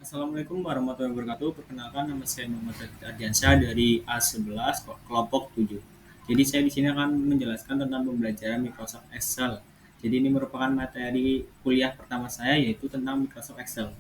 Assalamualaikum warahmatullahi wabarakatuh. Perkenalkan, nama saya Muhammad Radit Ardiansyah dari A11 kelompok 7. Jadi saya di sini akan menjelaskan tentang pembelajaran Microsoft Excel. Jadi ini merupakan materi kuliah pertama saya, yaitu tentang Microsoft Excel.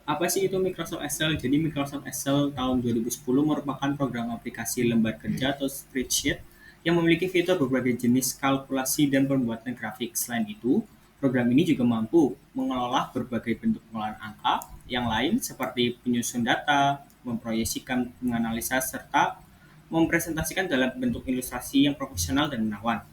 Apa sih itu Microsoft Excel? Jadi Microsoft Excel tahun 2010 merupakan program aplikasi lembar kerja atau spreadsheet yang memiliki fitur berbagai jenis kalkulasi dan pembuatan grafik. Selain itu, program ini juga mampu mengelola berbagai bentuk pengolahan angka yang lain seperti penyusun data, memproyeksikan, menganalisa, serta mempresentasikan dalam bentuk ilustrasi yang profesional dan menawan.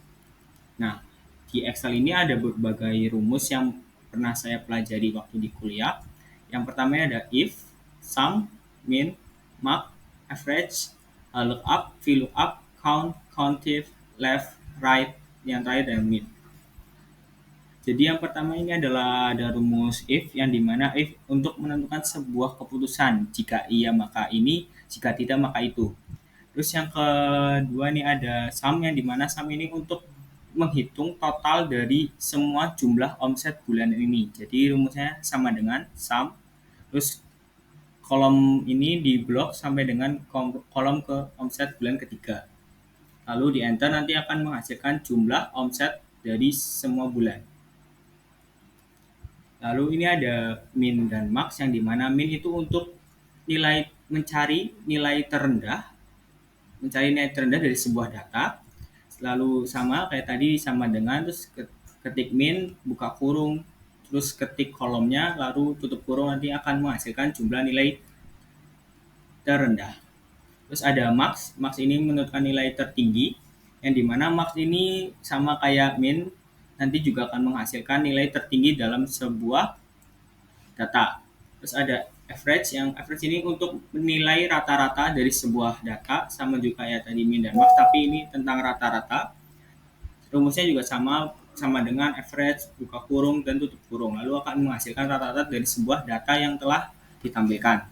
Nah, di Excel ini ada berbagai rumus yang pernah saya pelajari waktu di kuliah. Yang pertama ada if, sum, min, mark, average, lookup, VLOOKUP, count, countif, left, right, yang terakhir ada min. Jadi yang pertama ini adalah ada rumus if, yang dimana if untuk menentukan sebuah keputusan. Jika iya maka ini, jika tidak maka itu. Terus yang kedua nih ada sum, yang dimana sum ini untuk menghitung total dari semua jumlah omset bulan ini. Jadi rumusnya sama dengan sum, terus kolom ini di blok sampai dengan kolom ke omset bulan ketiga. Lalu di enter nanti akan menghasilkan jumlah omset dari semua bulan. Lalu ini ada min dan max, yang dimana min itu untuk mencari nilai terendah dari sebuah data. Lalu sama kayak tadi, sama dengan terus ketik min, buka kurung, terus ketik kolomnya, lalu tutup kurung, nanti akan menghasilkan jumlah nilai terendah. Terus ada max ini menentukan nilai tertinggi, yang dimana max ini sama kayak min, nanti juga akan menghasilkan nilai tertinggi dalam sebuah data. Terus ada average, yang average ini untuk menilai rata-rata dari sebuah data, sama juga kayak tadi min dan max, tapi ini tentang rata-rata. Rumusnya juga sama dengan average, buka kurung, dan tutup kurung. Lalu akan menghasilkan rata-rata dari sebuah data yang telah ditampilkan.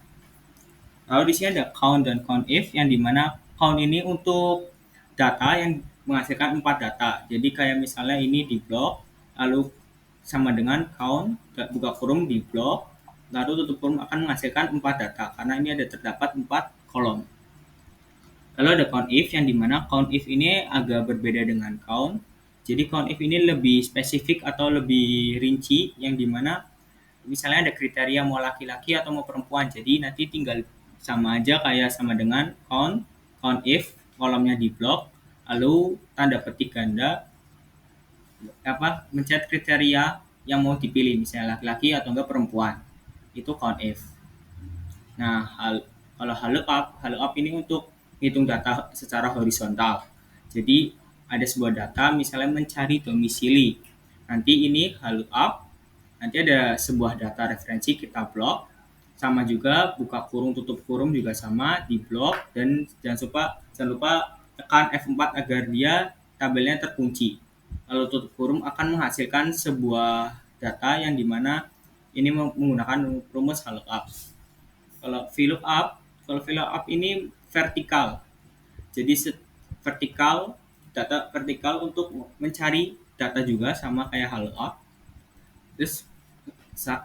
Lalu di sini ada count dan countif, yang dimana count ini untuk data yang menghasilkan 4 data. Jadi kayak misalnya ini di blok, lalu sama dengan count, buka kurung di blok, lalu tutup kurung akan menghasilkan 4 data, karena ini ada terdapat 4 kolom. Lalu ada countif, yang dimana countif ini agak berbeda dengan count. Jadi countif ini lebih spesifik atau lebih rinci, yang dimana misalnya ada kriteria mau laki-laki atau mau perempuan. Jadi nanti tinggal sama aja kayak sama dengan countif, kolomnya di blok, lalu tanda petik ganda mencet kriteria yang mau dipilih, misalnya laki-laki atau enggak perempuan. Itu countif. Nah, kalau lookup ini untuk hitung data secara horizontal. Jadi ada sebuah data misalnya mencari domisili. Nanti ini lookup, nanti ada sebuah data referensi kita blok, sama juga buka kurung tutup kurung juga sama di blok, dan jangan lupa tekan F4 agar dia tabelnya terkunci. Lalu tutup kurung akan menghasilkan sebuah data yang dimana ini menggunakan rumus lookup. Kalau VLOOKUP ini vertikal. Jadi data vertikal untuk mencari data juga sama kayak lookup. Terus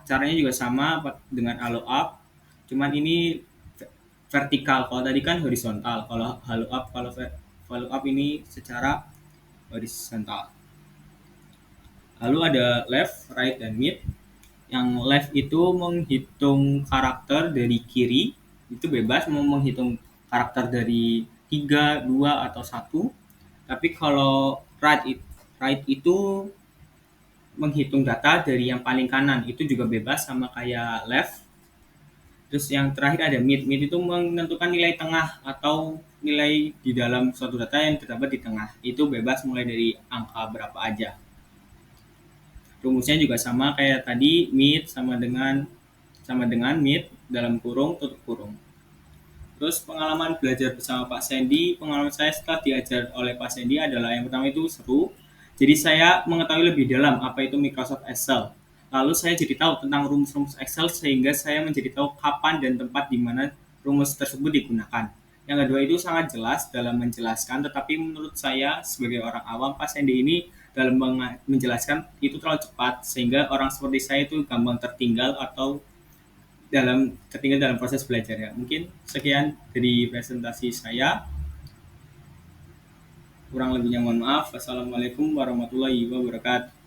caranya juga sama dengan lookup, cuman ini vertikal. Kalau tadi kan horizontal. Kalau lookup ini secara horizontal. Lalu ada left, right, dan mid. Yang left itu menghitung karakter dari kiri, itu bebas mau menghitung karakter dari 3, 2, atau 1. Tapi kalau right itu menghitung data dari yang paling kanan, itu juga bebas sama kayak left. Terus yang terakhir ada mid itu menentukan nilai tengah atau nilai di dalam suatu data yang terdapat di tengah. Itu bebas mulai dari angka berapa aja. Rumusnya juga sama kayak tadi, mid sama dengan mid dalam kurung tutup kurung. Terus pengalaman belajar bersama Pak Sandy, pengalaman saya setelah diajar oleh Pak Sandy adalah yang pertama itu seru. Jadi saya mengetahui lebih dalam apa itu Microsoft Excel. Lalu saya jadi tahu tentang rumus-rumus Excel, sehingga saya menjadi tahu kapan dan tempat di mana rumus tersebut digunakan. Yang kedua itu sangat jelas dalam menjelaskan, tetapi menurut saya sebagai orang awam, Pak Sandy ini dalam menjelaskan itu terlalu cepat, sehingga orang seperti saya itu gampang tertinggal atau ketinggalan dalam proses belajar ya. Mungkin sekian dari presentasi saya. Kurang lebihnya mohon maaf. Wassalamualaikum warahmatullahi wabarakatuh.